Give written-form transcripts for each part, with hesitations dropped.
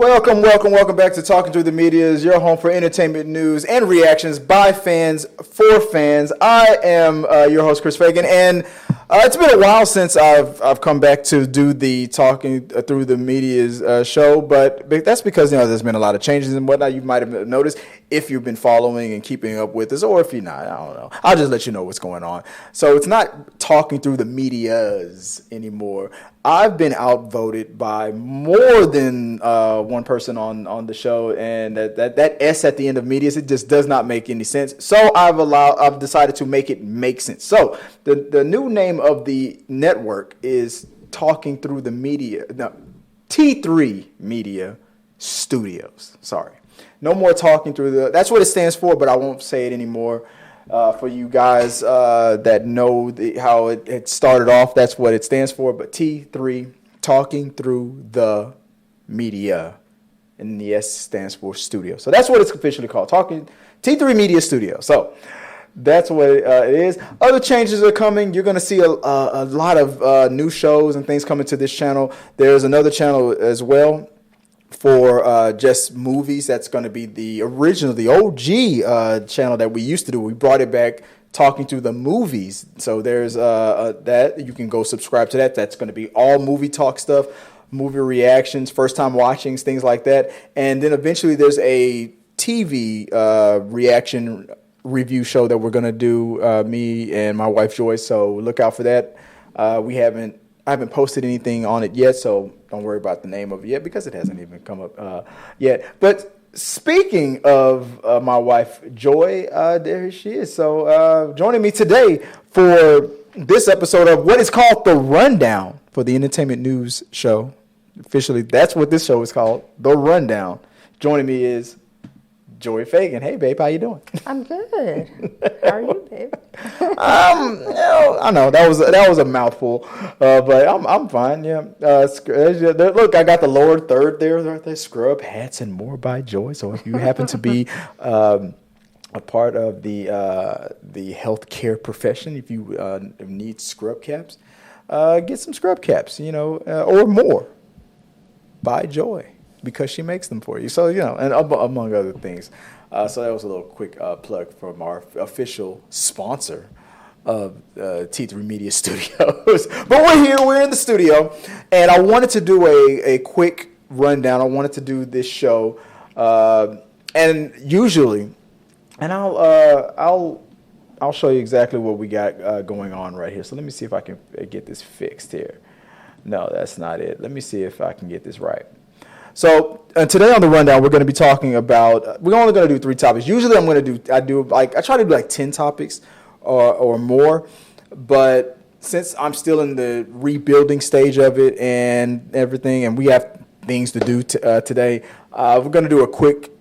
Welcome back to Talking Through the Media, your home for entertainment news and reactions by fans for fans. I am your host, Chris Fagan, and it's been a while since I've come back to do the Talking Through the Media's show, but that's because there's been a lot of changes and whatnot. You might have noticed if you've been following and keeping up with us, or if you're not, I don't know. I'll just let you know what's going on. So it's not Talking Through the Medias anymore. I've been outvoted by more than one person on the show, and that S at the end of medias, it just does not make any sense. So I've decided to make it make sense. So the new name of the network is Talking Through the Media, no, T3Media Studios. Sorry, no more Talking Through the. That's what it stands for, but I won't say it anymore. For you guys that know how it started off, that's what it stands for. But T3, Talking Through the Media, and the S stands for Studio. So that's what it's officially called, T3 Media Studio. So that's what it is. Other changes are coming. You're going to see a lot of new shows and things coming to this channel. There's another channel as well for just movies. That's going to be the OG channel that we used to do. We brought it back, Talking Through the Movies. So there's that. You can go subscribe to that. That's going to be all movie talk stuff, movie reactions, first time watchings, things like that. And then eventually there's a TV reaction review show that we're going to do, me and my wife Joyce. So look out for that. I haven't posted anything on it yet, so don't worry about the name of it yet because it hasn't even come up yet. But speaking of my wife, Joy, there she is. So joining me today for this episode of what is called The Rundown for the Entertainment News Show. Officially, that's what this show is called, The Rundown. Joining me is Joy Fagan. Hey, babe, how you doing? I'm good. How are you, babe? I know that was a mouthful, but I'm fine. Yeah. Look, I got the lower third there. Scrub hats and more by Joy. So if you happen to be a part of the healthcare profession, if you need scrub caps, get some scrub caps. Or more by Joy, because she makes them for you. So, and among other things. So that was a little quick plug from our official sponsor of T3 Media Studios. But we're in the studio, and I wanted to do a quick rundown. I wanted to do this show, and usually, and I'll show you exactly what we got going on right here. So let me see if I can get this fixed here. No, that's not it. Let me see if I can get this right. So today on the rundown, we're going to be talking about. We're only going to do 3 topics. Usually, I try to do like 10 topics or more, but since I'm still in the rebuilding stage of it and everything, and we have things to do today, we're going to do a quick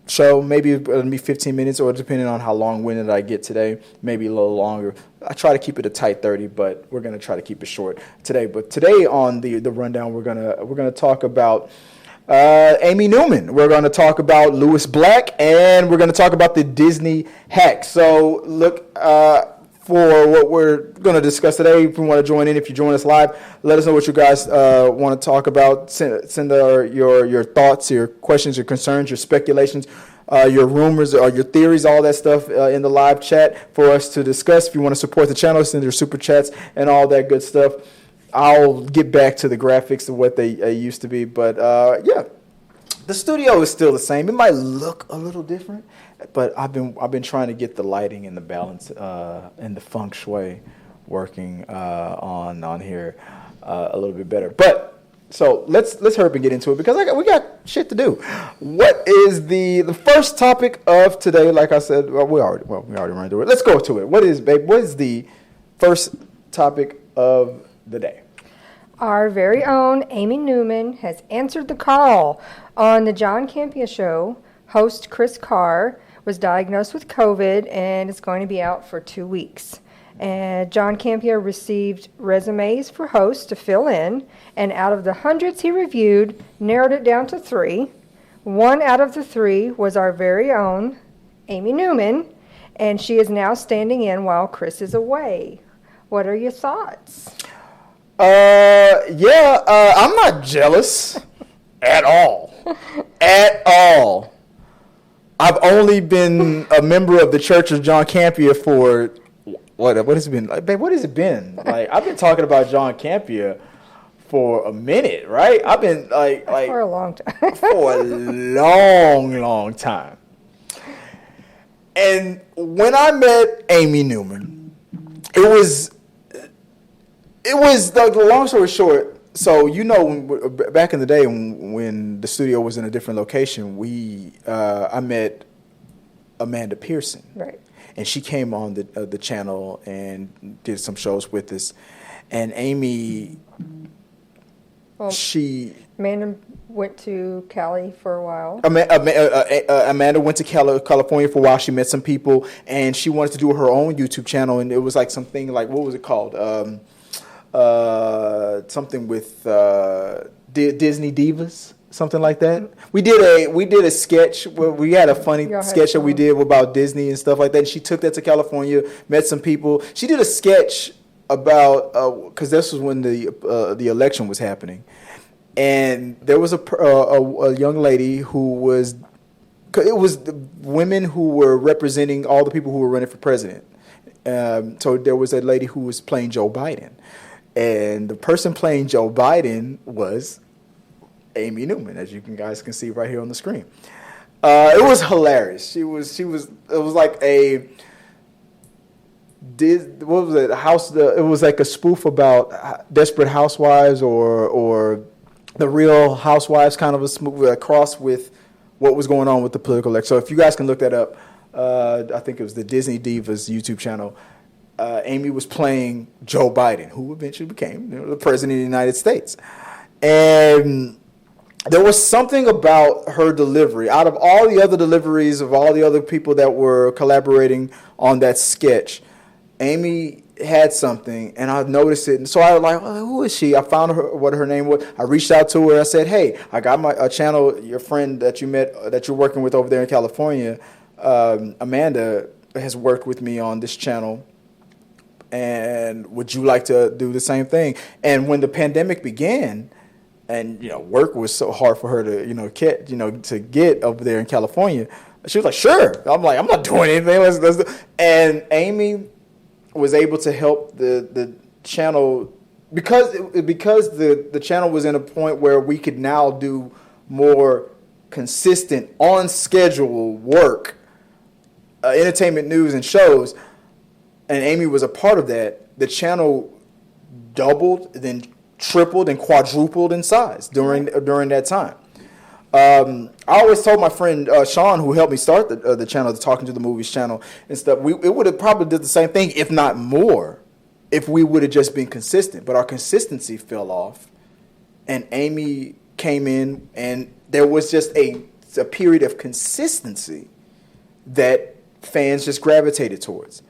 show. Maybe it'll be 15 minutes, or depending on how long-winded I get today, maybe a little longer. I try to keep it a tight 30, but we're going to try to keep it short today. But today on the rundown, we're gonna talk about Amy Newman. We're going to talk about Lewis Black, and we're going to talk about the Disney hack. So look for what we're going to discuss today. If you want to join in, if you join us live, let us know what you guys want to talk about. Send your thoughts, your questions, your concerns, your speculations, your rumors, or your theories, all that stuff in the live chat for us to discuss. If you want to support the channel, send your super chats and all that good stuff. I'll get back to the graphics of what they used to be, but yeah, the studio is still the same. It might look a little different, but I've been trying to get the lighting and the balance and the feng shui working on here a little bit better. But so let's hurry up and get into it because we got shit to do. What is the first topic of today? Like I said, we already ran through it. Let's go to it. What is the first topic of the day? Our very own Amy Newman has answered the call on the John Campea Show. Host Kris Carr was diagnosed with COVID and is going to be out for 2 weeks. And John Campea received resumes for hosts to fill in, and out of the hundreds he reviewed, narrowed it down to 3. 1 out of the 3 was our very own Amy Newman, and she is now standing in while Kris is away. What are your thoughts? I'm not jealous at all. At all. I've only been a member of the Church of John Campea for what has it been? Like, babe, what has it been? Like, I've been talking about John Campea for a minute, right? I've been like For a long time. for a long time. And when I met Amy Newman, it was the long story short. So back in the day when the studio was in a different location, I met Amanda Pearson, Right. and she came on the channel and did some shows with us. And Amy, Well, Amanda went to Cali for a while. Amanda went to California for a while. She met some people, and she wanted to do her own YouTube channel. And it was like something like, what was it called? Something with Disney Divas, something like that. We did a sketch where we had a funny sketch that we did about Disney and stuff like that. And she took that to California, met some people. She did a sketch about because this was when the election was happening, and there was a young lady who was. It was the women who were representing all the people who were running for president. So there was a lady who was playing Joe Biden. And the person playing Joe Biden was Amy Newman, as you guys can see right here on the screen. It was hilarious. It was like what was it? It was like a spoof about Desperate Housewives or the Real Housewives, kind of a cross with what was going on with the political election. So if you guys can look that up, I think it was the Disney Divas YouTube channel. Amy was playing Joe Biden, who eventually became the president of the United States. And there was something about her delivery. Out of all the other deliveries of all the other people that were collaborating on that sketch, Amy had something, and I noticed it. And so I was like, well, who is she? I found her, what her name was. I reached out to her. I said, hey, I got a channel, your friend that you met, that you're working with over there in California, Amanda, has worked with me on this channel. And would you like to do the same thing? And when the pandemic began, and work was so hard for her to to get over there in California, she was like, "Sure." I'm like, "I'm not doing anything." Let's do. And Amy was able to help the channel because the channel was in a point where we could now do more consistent, on schedule work, entertainment news and shows. And Amy was a part of that. The channel doubled, then tripled, and quadrupled in size during that time. I always told my friend Sean, who helped me start the channel, the Talking to the Movies channel and stuff, it would have probably did the same thing, if not more, if we would have just been consistent. But our consistency fell off, and Amy came in, and there was just a period of consistency that fans just gravitated towards.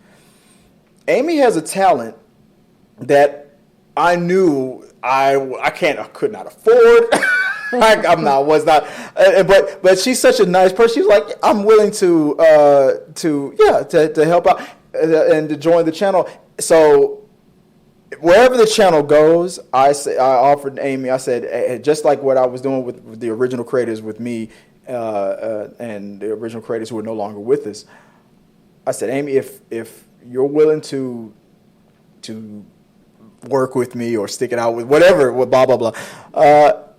Amy has a talent that I knew I could not afford. But she's such a nice person. She's like, I'm willing to help out and to join the channel. So wherever the channel goes, I offered Amy. I said, just like what I was doing with the original creators with me, and the original creators who are no longer with us. I said, Amy, if you're willing to work with me or stick it out with whatever, blah, blah, blah.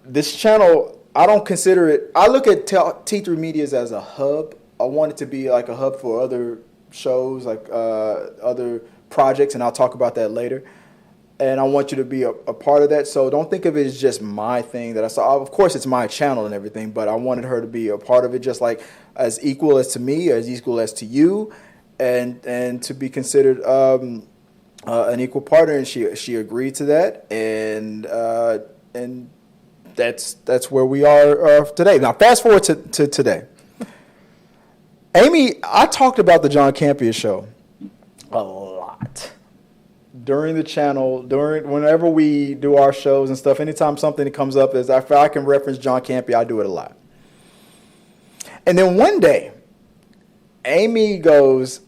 This channel, I don't consider it, I look at T3Media as a hub. I want it to be like a hub for other shows, like other projects, and I'll talk about that later. And I want you to be a part of that. So don't think of it as just my thing that I saw. Of course, it's my channel and everything, but I wanted her to be a part of it, just like as equal as to me, as equal as to you, and to be considered an equal partner. And she agreed to that, and that's where we are today. Now, fast forward to today. Amy, I talked about the John Campea Show a lot during the channel, whenever we do our shows and stuff. Anytime something comes up, if I can reference John Campea, I do it a lot. And then one day, Amy goes,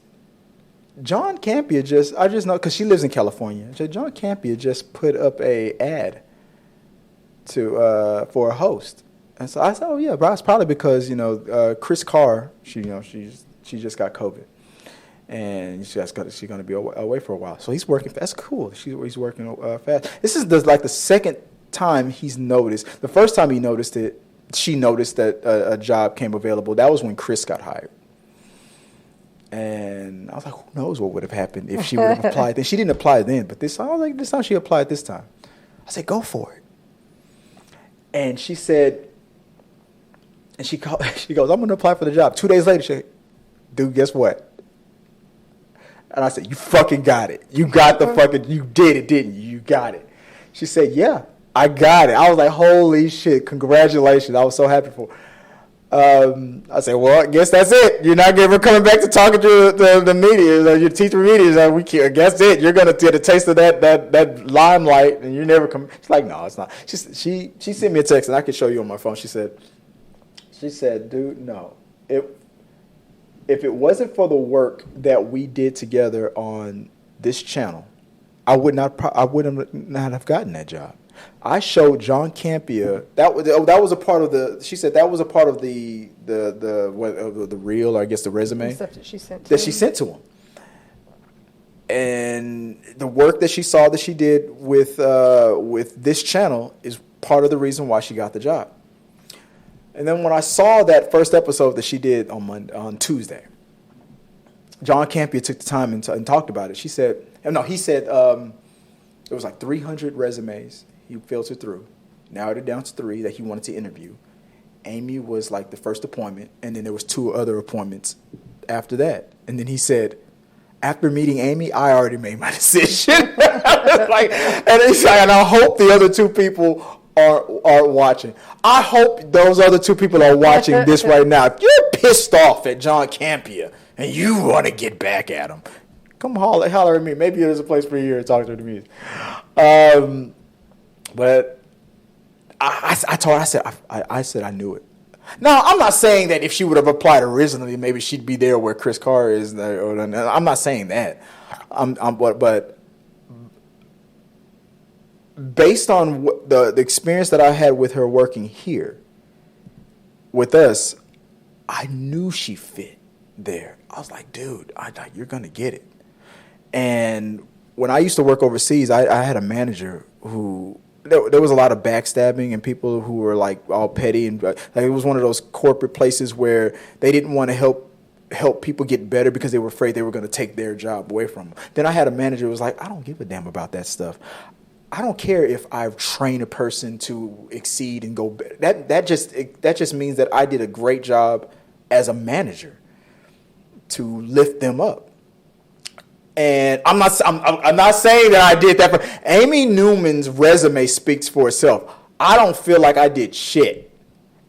John Campea I just know, because she lives in California. She said, John Campea just put up a ad for a host. And so I said, oh yeah, bro, it's probably because Kris Carr, she just got COVID, and she's gonna be away for a while. So he's working. That's cool. He's working fast. This is the second time he's noticed. The first time he noticed it, she noticed that a job came available. That was when Kris got hired. And I was like, who knows what would have happened if she would have applied then. She didn't apply then, but this time she applied this time. I said, go for it. And she said, and she goes, I'm going to apply for the job. 2 days later, she said, dude, guess what? And I said, you fucking got it. You got you did it, didn't you? You got it. She said, yeah, I got it. I was like, holy shit, congratulations. I was so happy for her. I said, well, I guess that's it. You're not ever coming back to talking to the media, your T3 Media. I guess it. You're gonna get a taste of that limelight, and you never come. She's like, no, it's not. She sent me a text, and I can show you on my phone. She said, dude, no. If it wasn't for the work that we did together on this channel, I would not have gotten that job. I showed John Campea that was a part of the. She said that was a part of the reel, or I guess the resume stuff that she sent to him. And the work that she saw that she did with this channel is part of the reason why she got the job. And then when I saw that first episode that she did on Tuesday, John Campea took the time and talked about it. He said there was like 300 resumes he filtered through, narrowed it down to 3 that he wanted to interview. Amy was like the first appointment, and then there was 2 other appointments after that. And then he said, after meeting Amy, I already made my decision. and I hope the other 2 people are watching. I hope those other 2 people are watching this right now. If you're pissed off at John Campea and you want to get back at him, come holler at me. Maybe there's a place for you here to talk to the music. But I told her, I said I knew it. Now, I'm not saying that if she would have applied originally, maybe she'd be there where Kris Carr is. I'm not saying that. But based on the experience that I had with her working here with us, I knew she fit there. I was like, dude, you're going to get it. And when I used to work overseas, I had a manager who, there was a lot of backstabbing and people who were like all petty, and like, it was one of those corporate places where they didn't want to help people get better because they were afraid they were going to take their job away from them. Then I had a manager who was like, I don't give a damn about that stuff. I don't care if I've trained a person to exceed and go better. That just means that I did a great job as a manager to lift them up. And I'm not saying that I did that for Amy Newman's resume speaks for itself. I don't feel like I did shit.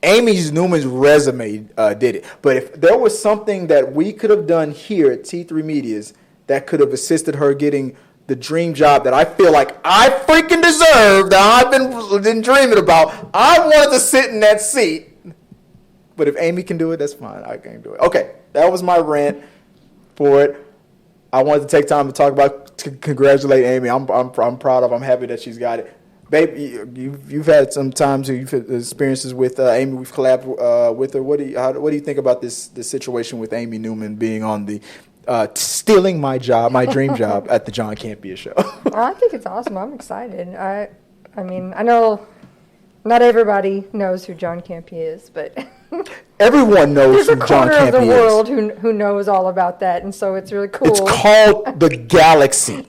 Newman's resume did it. But if there was something that we could have done here at T3 Media's that could have assisted her getting the dream job that I feel like I freaking deserve, that I've been dreaming about, I wanted to sit in that seat. But if Amy can do it, that's fine. I can't do it. Okay, that was my rant for it. I wanted to take time to congratulate Amy. I'm proud of her. I'm happy that she's got it. Babe, you've had some times, you've had experiences with Amy. We've collabed with her. What do you think about this situation with Amy Newman being on the stealing my dream job at the John Campea Show? I think it's awesome. I'm excited. I mean, I know not everybody knows who John Campea is, but everyone knows who John Campea is. There's a corner of the world who knows all about that, and so it's really cool. It's called the Galaxy.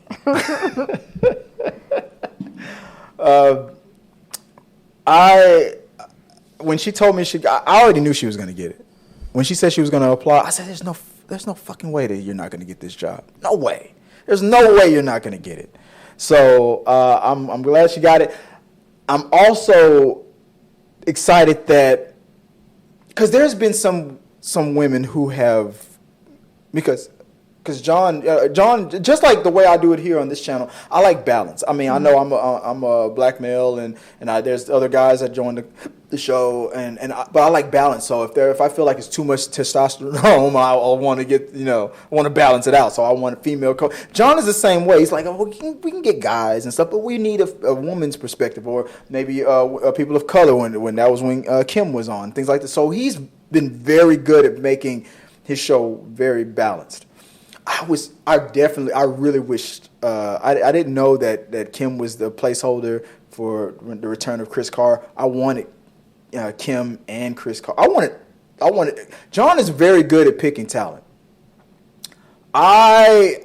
When she told me I already knew she was going to get it. When she said she was going to apply, I said, there's no fucking way that you're not going to get this job. No way. There's no way you're not going to get it. So I'm glad she got it. I'm also excited that, because there's been some women who have, because because John, just like the way I do it here on this channel, I like balance. I mean, I know I'm a black male, and there's other guys that join the show, but I like balance. So if I feel like it's too much testosterone, I'll want to get I want to balance it out. So I want a female coach. John is the same way. He's like, oh, we can get guys and stuff, but we need a woman's perspective, or maybe people of color when Kim was on, things like that. So he's been very good at making his show very balanced. I really wished I didn't know that Kim was the placeholder for the return of Kris Carr. I wanted Kim and Kris Carr. I wanted. John is very good at picking talent. I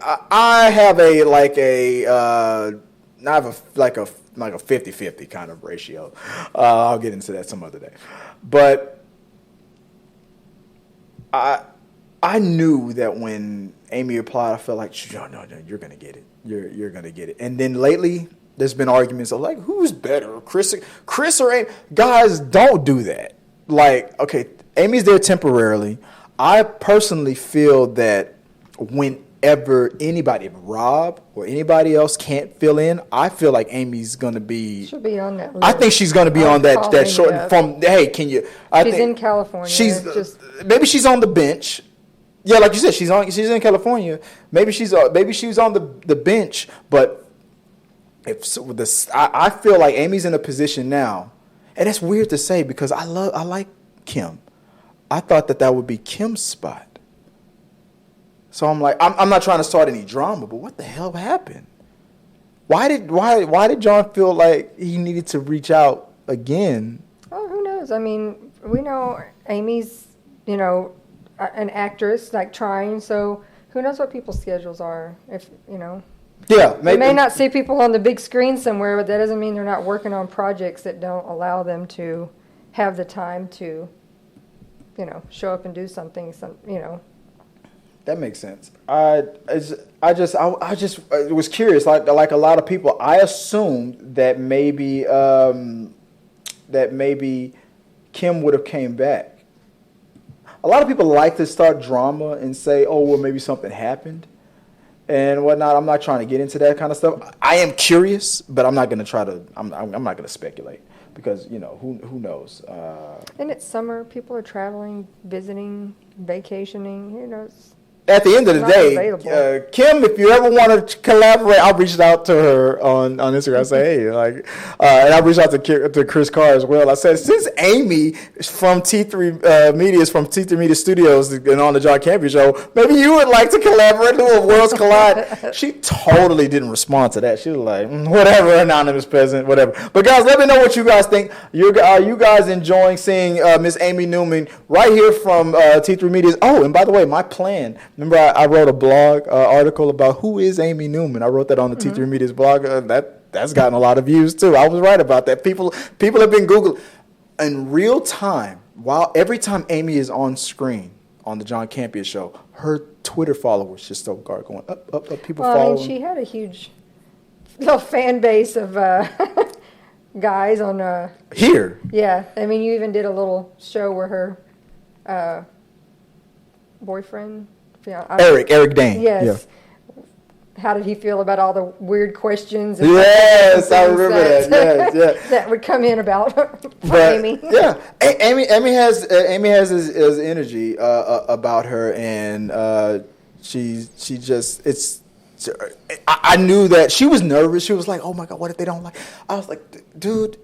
have a 50-50 kind of ratio. I'll get into that some other day, but I knew that when Amy applied, I felt like, no, you're gonna get it. You're gonna get it. And then lately, there's been arguments of like, who's better, Kris or Amy? Guys, don't do that. Like, okay, Amy's there temporarily. I personally feel that whenever anybody, if Rob or anybody else can't fill in, I feel like Amy's gonna be. She'll be on that list. I think she's gonna be on that short from. Hey, can you? She's in California. Maybe she's on the bench. Yeah, like you said, she's in California. Maybe she's on the bench, but I feel like Amy's in a position now, and it's weird to say because I like Kim. I thought that would be Kim's spot. So I'm like, I'm not trying to start any drama, but what the hell happened? Why did John feel like he needed to reach out again? Oh, who knows? I mean, we know Amy's, an actress, like trying, so who knows what people's schedules are, if. Yeah, maybe. You may not see people on the big screen somewhere, but that doesn't mean they're not working on projects that don't allow them to have the time to, show up and do something. That makes sense. I just was curious. Like a lot of people, I assumed that maybe Kim would have came back. A lot of people like to start drama and say, "Oh, well, maybe something happened." And whatnot. I'm not trying to get into that kind of stuff. I am curious, but I'm not going to try to. I'm not going to speculate because who knows. And it's summer. People are traveling, visiting, vacationing. At the end of the day, Kim, if you ever want to collaborate, I'll reach out to her on Instagram. I say, hey, and I reached out to Kris Carr as well. I said, since Amy from T3Media is from T3Media Studios and on the John Campea Show, maybe you would like to collaborate, do a Worlds Collide. She totally didn't respond to that. She was like, whatever, anonymous peasant, whatever. But guys, let me know what you guys think. Are you guys enjoying seeing Miss Amy Newman right here from T3Media? Oh, and by the way, my plan. Remember, I wrote a blog article about who is Amy Newman. I wrote that on the T3Media's blog. That's gotten a lot of views too. I was right about that. People have been Googling in real time. Every time Amy is on screen on the John Campea Show, her Twitter followers just start going up. People following. She had a huge little fan base of guys on here. Yeah, I mean, you even did a little show where her boyfriend. Eric Dane. Yes. Yeah. How did he feel about all the weird questions? And yes, I remember that. Yes, that would come in about Amy. Yeah, Amy has his energy about her, and I knew that she was nervous. She was like, "Oh my God, what if they don't like?" I was like, "Dude,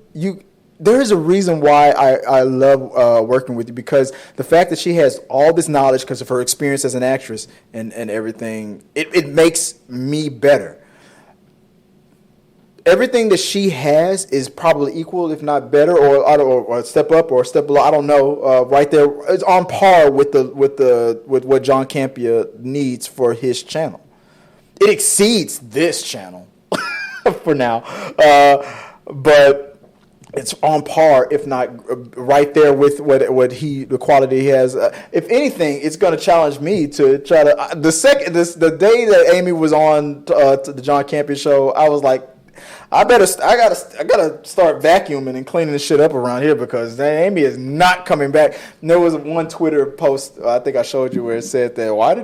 There is a reason why I love working with you, because the fact that she has all this knowledge because of her experience as an actress and everything, it makes me better. Everything that she has is probably equal, if not better, or a step up or a step below. I don't know. Right there, it's on par with what John Campea needs for his channel. It exceeds this channel for now, but it's on par, if not right there with the quality he has. If anything, it's going to challenge me to try to. The day that Amy was on to the John Campea Show, I was like, I gotta start vacuuming and cleaning this shit up around here because Amy is not coming back. There was one Twitter post I think I showed you where it said that why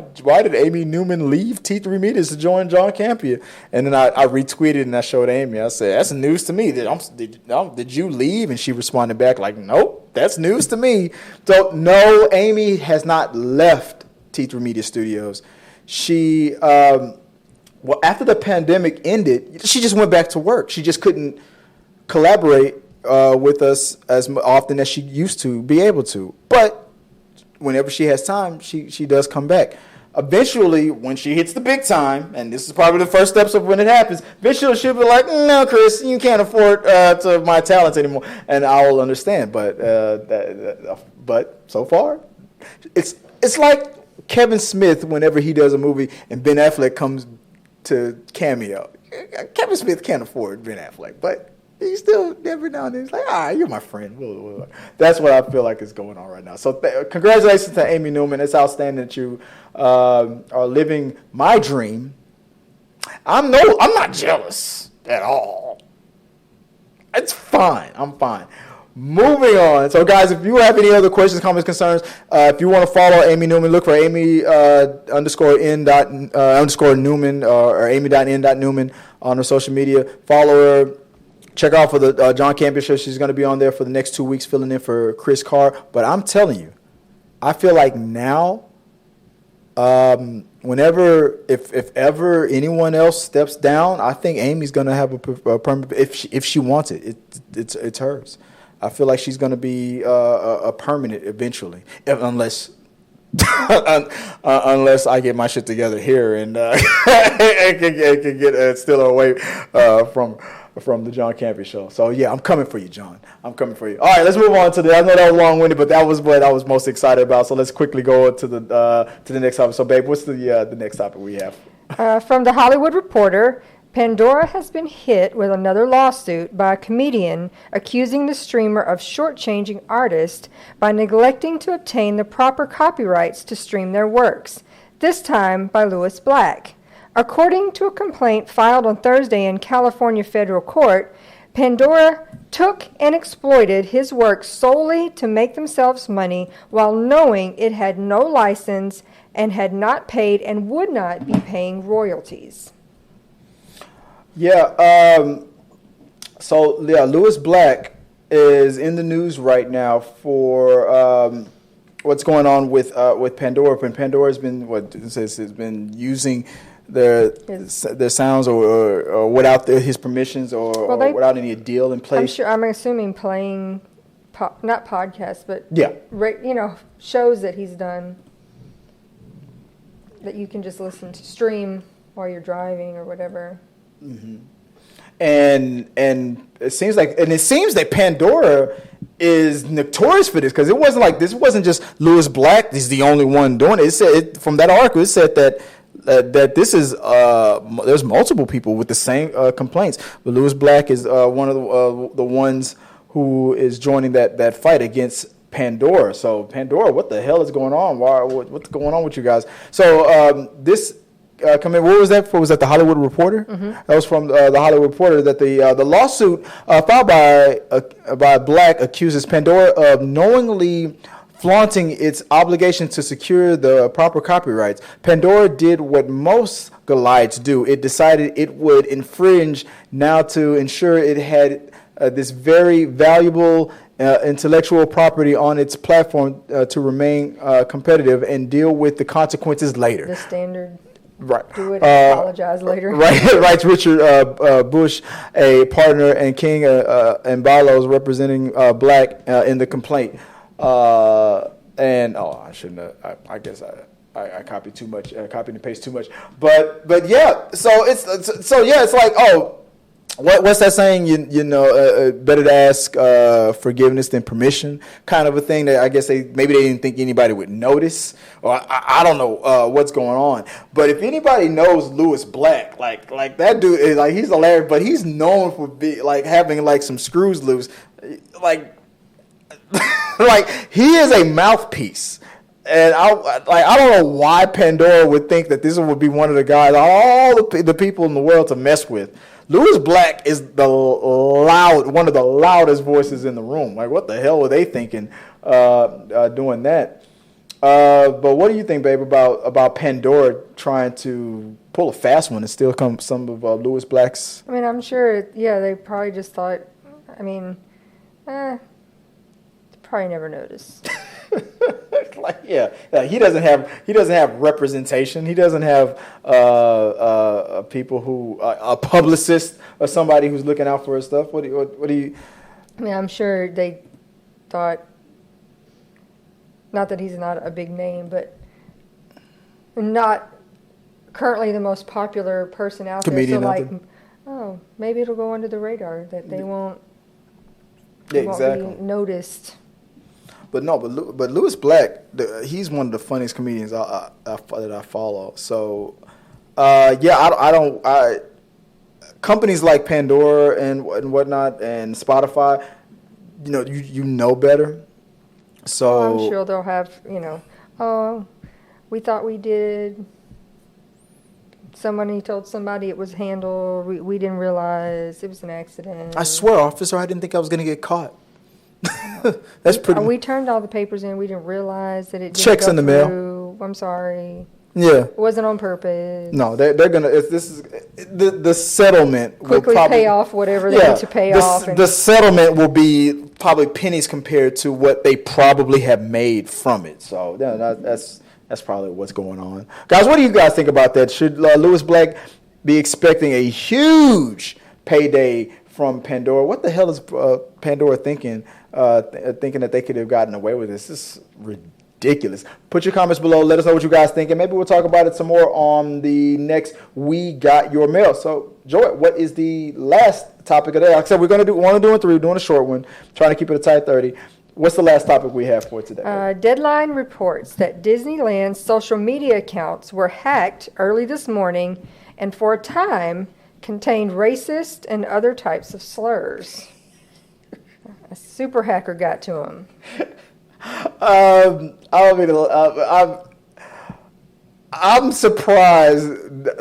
did Amy Newman leave T3 Media to join John Campea? And then I retweeted and I showed Amy. I said, that's news to me. Did you leave? And she responded back like, nope, that's news to me. So no, Amy has not left T3 Media Studios. She well, after the pandemic ended, she just went back to work. She just couldn't collaborate with us as often as she used to be able to. But whenever she has time, she does come back. Eventually, when she hits the big time, and this is probably the first steps of when it happens, eventually she'll be like, no, Kris, you can't afford my talents anymore. And I will understand. But so far, it's like Kevin Smith whenever he does a movie and Ben Affleck comes to cameo. Kevin Smith can't afford Ben Affleck, but he still every now and then he's like, you're my friend. That's what I feel like is going on right now. So congratulations to Amy Newman. It's outstanding that you are living my dream. I'm not jealous at all. It's fine. I'm fine. Moving on. So, guys, if you have any other questions, comments, concerns, if you want to follow Amy Newman, look for Amy _N Newman or Amy.N.Newman on her social media. Follow her. Check out for the John Campea Show. She's going to be on there for the next 2 weeks, filling in for Kris Carr. But I'm telling you, I feel like now, whenever, if ever anyone else steps down, I think Amy's going to have a permanent. If she wants it, it's hers. I feel like she's going to be a permanent eventually, unless I get my shit together here and can get still away from the John Campea Show. So yeah, I'm coming for you, John. I'm coming for you. All right, let's move on to I know that was long-winded, but that was what I was most excited about. So let's quickly go to the next topic. So, babe, what's the next topic we have? From The Hollywood Reporter. Pandora has been hit with another lawsuit by a comedian accusing the streamer of shortchanging artists by neglecting to obtain the proper copyrights to stream their works, this time by Lewis Black. According to a complaint filed on Thursday in California federal court, Pandora took and exploited his works solely to make themselves money while knowing it had no license and had not paid and would not be paying royalties. Yeah, Lewis Black is in the news right now for what's going on with Pandora. And Pandora's been using their sounds or without his permissions or without any deal in place. I'm assuming playing, not podcasts, but yeah, shows that he's done that you can just listen to stream while you're driving or whatever. Mm-hmm. And it seems that Pandora is notorious for this because it wasn't just Lewis Black. He's the only one doing it. It said from that article, it said that this is there's multiple people with the same complaints. But Lewis Black is one of the ones who is joining that fight against Pandora. So Pandora, what the hell is going on? What's going on with you guys? So this. What was that for? Was that the Hollywood Reporter? Mm-hmm. That was from the Hollywood Reporter that the lawsuit filed by Black accuses Pandora of knowingly flaunting its obligation to secure the proper copyrights. Pandora did what most Goliaths do. It decided it would infringe now to ensure it had this very valuable intellectual property on its platform to remain competitive and deal with the consequences later. The standard. Right. Do it and apologize later. Right. Writes Richard Bush, a partner and King and Balos representing Black in the complaint. I shouldn't have. I guess I copied too much. Copied and pasted too much. But yeah. So it's like, oh, what's that saying? Better to ask forgiveness than permission, kind of a thing. That I guess they didn't think anybody would notice, or I don't know what's going on. But if anybody knows Lewis Black, like that dude is he's hilarious, but he's known for having some screws loose, like he is a mouthpiece. And I don't know why Pandora would think that this would be one of the guys, all the people in the world to mess with. Lewis Black is one of the loudest voices in the room. Like, what the hell were they thinking doing that? But what do you think, babe, about Pandora trying to pull a fast one and still come some of Lewis Black's? I mean, I'm sure, they probably just thought, probably never noticed. He doesn't have representation. He doesn't have people who a publicist or somebody who's looking out for his stuff. What do you? I mean, I'm sure they thought, not that he's not a big name, but not currently the most popular person out Comedian there. So out there. Maybe it'll go under the radar that they won't. Exactly. Won't be noticed. But Lewis Black, he's one of the funniest comedians that I follow. So, companies like Pandora and whatnot and Spotify, you know better. So I'm sure they'll have, we thought we did. Somebody told somebody it was handled. We didn't realize it was an accident. I swear, officer, I didn't think I was going to get caught. That's pretty. We turned all the papers in. We didn't realize that it didn't checks go in the through. mail. I'm sorry. Yeah. It wasn't on purpose. No, they're gonna. This is the settlement. Quickly will probably pay off whatever they need to pay off. The settlement will be probably pennies compared to what they probably have made from it. So that's probably what's going on, guys. What do you guys think about that? Should Lewis Black be expecting a huge payday from Pandora? What the hell is Pandora thinking? Thinking that they could have gotten away with this? This is ridiculous. Put your comments below. Let us know what you guys think, and maybe we'll talk about it some more on the next We Got Your Mail. So, Joy, what is the last topic of the day? Like I said, we're going to do 1 and 2 and 3. We're doing a short one, trying to keep it a tight 30. What's the last topic we have for today? Deadline reports that Disneyland's social media accounts were hacked early this morning and for a time contained racist and other types of slurs. A super hacker got to him. I'm surprised.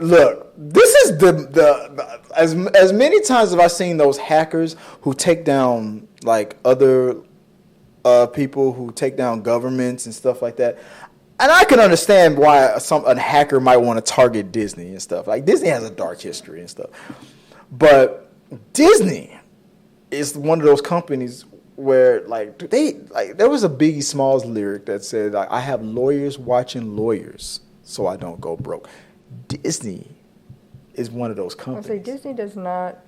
Look, this is the as many times have I seen those hackers who take down like other people, who take down governments and stuff like that. And I can understand why a hacker might want to target Disney and stuff. Like, Disney has a dark history and stuff. But Disney is one of those companies where, there was a Biggie Smalls lyric that said, I have lawyers watching lawyers so I don't go broke. Disney is one of those companies. I say Disney does not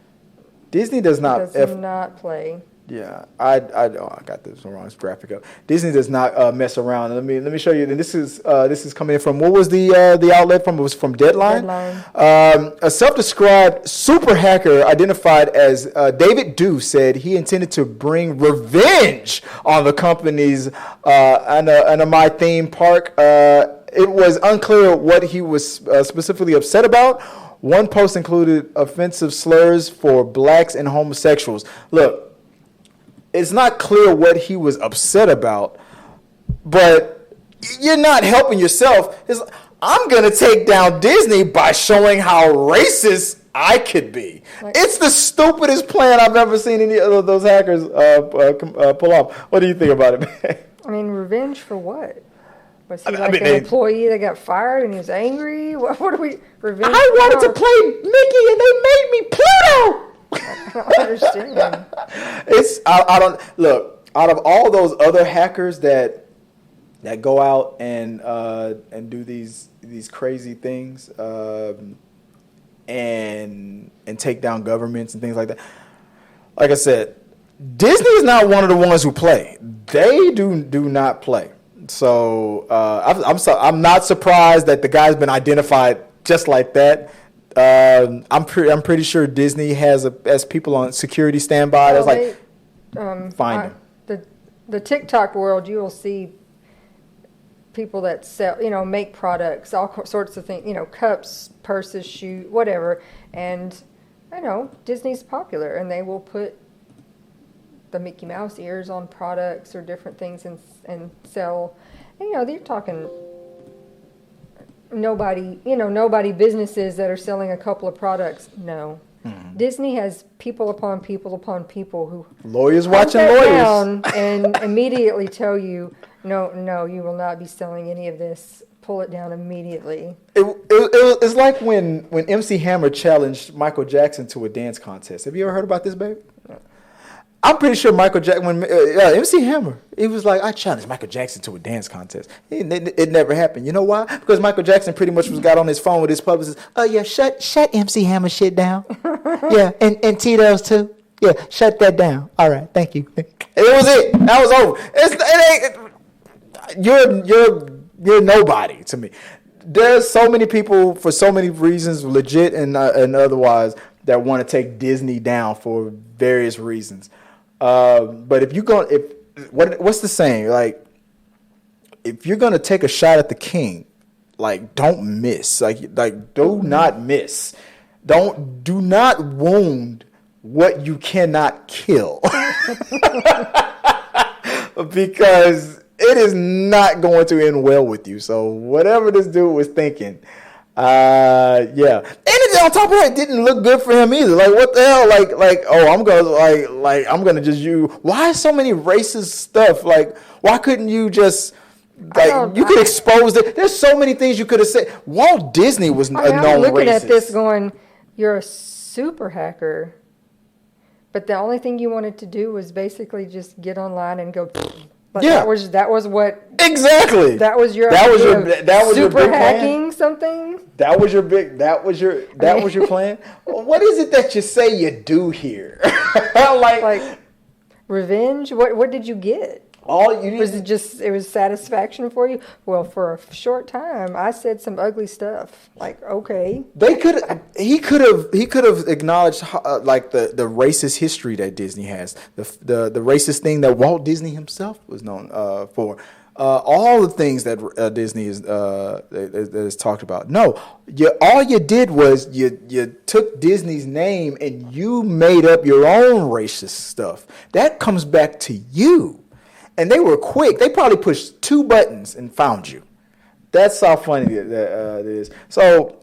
play. Yeah, I got this wrong. It's graphic up. Disney does not mess around. Let me show you. And this is coming in from, what was the outlet from? It was from Deadline. A self-described super hacker identified as David Dew said he intended to bring revenge on the company's My Theme Park. It was unclear what he was specifically upset about. One post included offensive slurs for blacks and homosexuals. Look, it's not clear what he was upset about, but you're not helping yourself. I'm going to take down Disney by showing how racist I could be. It's the stupidest plan I've ever seen any of those hackers pull off. What do you think about it, man? I mean, revenge for what? Was he an employee that got fired and he was angry? What are we, revenge? I wanted to play Mickey and they made me Pluto! I don't understand. I don't look, out of all those other hackers that go out and do these crazy things and take down governments and things like that. Like I said, Disney is not one of the ones who play. They do not play. So I'm not surprised that the guy's been identified just like that. I'm pretty sure Disney has people on security standby. Find them. The TikTok world, you will see people that sell, make products, all sorts of things, cups, purses, shoes, whatever. And I know Disney's popular, and they will put the Mickey Mouse ears on products or different things and sell. And, they're talking. Nobody businesses that are selling a couple of products. No, Disney has people upon people upon people who Lawyers hunt watching that lawyers. down and immediately tell you, no, you will not be selling any of this. Pull it down immediately. It's like when MC Hammer challenged Michael Jackson to a dance contest. Have you ever heard about this, babe? I'm pretty sure Michael Jackson, when MC Hammer, he was like, I challenged Michael Jackson to a dance contest. It never happened. You know why? Because Michael Jackson pretty much got on his phone with his publicist. Oh yeah, shut MC Hammer shit down. Yeah, and Tito's too. Yeah, shut that down. All right, thank you. And it was it. That was over. You're nobody to me. There's so many people for so many reasons, legit and otherwise, that want to take Disney down for various reasons. But what's the saying? Like, if you're gonna take a shot at the king, like, don't miss. Like do not miss. Do not wound what you cannot kill, because it is not going to end well with you. So whatever this dude was thinking, yeah. And on top of that, it didn't look good for him either. Like, what the hell? I'm gonna just use. Why so many racist stuff? Like, why couldn't you just you could expose it? There's so many things you could have said. Walt Disney was a known racist. I'm looking at this going, you're a super hacker, but the only thing you wanted to do was basically just get online and go. But yeah, that was what exactly. That was your super hacking something. That was your plan. What is it that you say you do here? like revenge. What did you get? All you was it was satisfaction for you? Well, for a short time, I said some ugly stuff. Like, okay, he could have acknowledged like the racist history that Disney has, the racist thing that Walt Disney himself was known for, all the things that Disney is talked about. No, all you did was you took Disney's name and you made up your own racist stuff. That comes back to you. And they were quick. They probably pushed 2 buttons and found you. That's how funny it is. So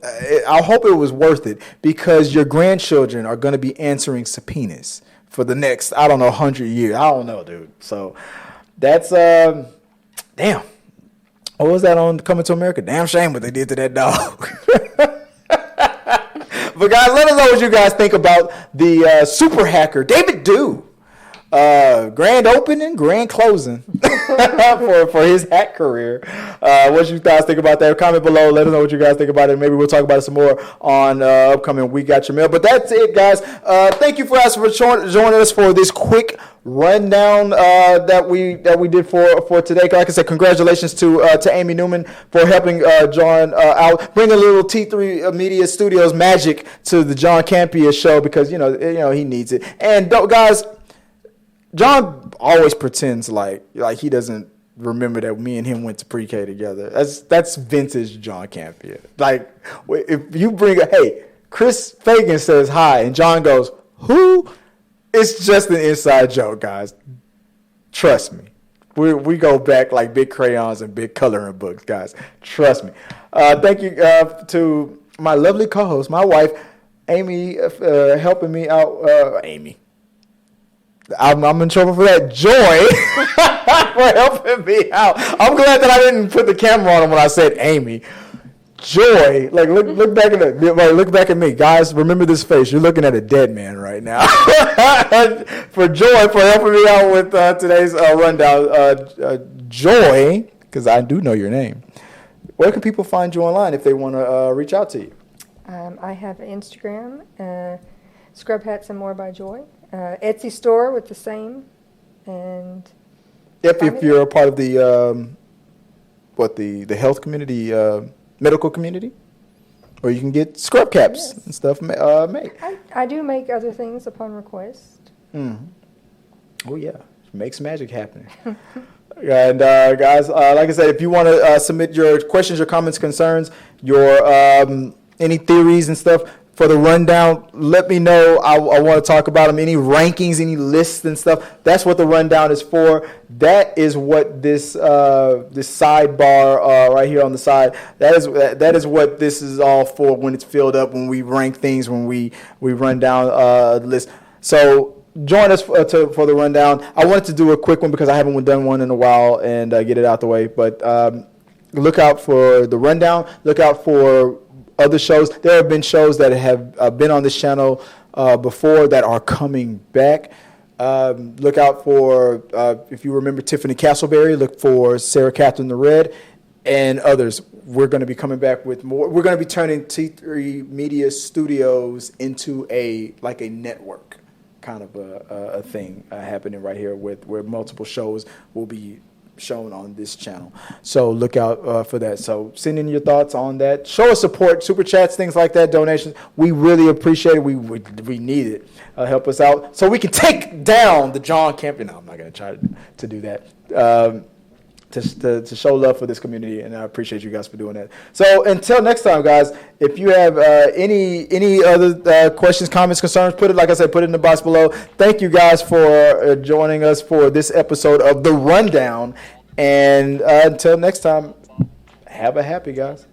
I hope it was worth it, because your grandchildren are going to be answering subpoenas for the next, 100 years. I don't know, dude. So that's, damn. What was that on Coming to America? Damn shame what they did to that dog. But guys, let us know what you guys think about the super hacker, David Dew. Grand opening, grand closing for his hack career. What you guys think about that? Comment below. Let us know what you guys think about it. Maybe we'll talk about it some more on upcoming We Got Your Mail. But that's it, guys. Thank you for joining us for this quick rundown that we did for today. Like I said, congratulations to Amy Newman for helping John out, bring a little T3Media Studios magic to the John Campea Show, because you know he needs it. And guys, John always pretends like he doesn't remember that me and him went to pre-K together. That's vintage John Campea. Like, if you bring Chris Fagan says hi, and John goes, who? It's just an inside joke, guys. Trust me. We go back like big crayons and big coloring books, guys. Trust me. Thank you to my lovely co-host, my wife, Amy, helping me out. Amy. I'm in trouble for that. Joy for helping me out. I'm glad that I didn't put the camera on him when I said Amy. Joy, like look back at me, guys. Remember this face. You're looking at a dead man right now. For Joy for helping me out with today's rundown. Joy, because I do know your name. Where can people find you online if they want to reach out to you? I have Instagram, Scrub Hats and More by Joy. Etsy store with the same, and if you're a part of the the health community, medical community, or you can get scrub caps and stuff made. I do make other things upon request. Mm-hmm. Oh yeah, makes magic happen. And guys, like I said, if you want to submit your questions, your comments, concerns, your any theories and stuff, for the rundown. Let me know. I want to talk about them. Any rankings, any lists and stuff. That's what the rundown is for. That is what this this sidebar right here on the side. That is what this is all for. When it's filled up, when we rank things, when we run down the list. So join us for the rundown. I wanted to do a quick one because I haven't done one in a while and get it out the way. But look out for the rundown. Look out for other shows. There have been shows that have been on this channel before that are coming back. Look out for, if you remember Tiffany Castleberry, look for Sarah Catherine the Red and others. We're going to be coming back with more. We're going to be turning T3Media Studios into a network kind of a thing happening right here where multiple shows will be shown on this channel. So look out for that. So send in your thoughts on that. Show us support, super chats, things like that, donations. We really appreciate it. We need it. Help us out so we can take down the John Campea. No, I'm not going to try to do that. To show love for this community, and I appreciate you guys for doing that. So until next time, guys, if you have any other questions, comments, concerns, put it in the box below. Thank you guys for joining us for this episode of The Rundown, and until next time, have a happy, guys.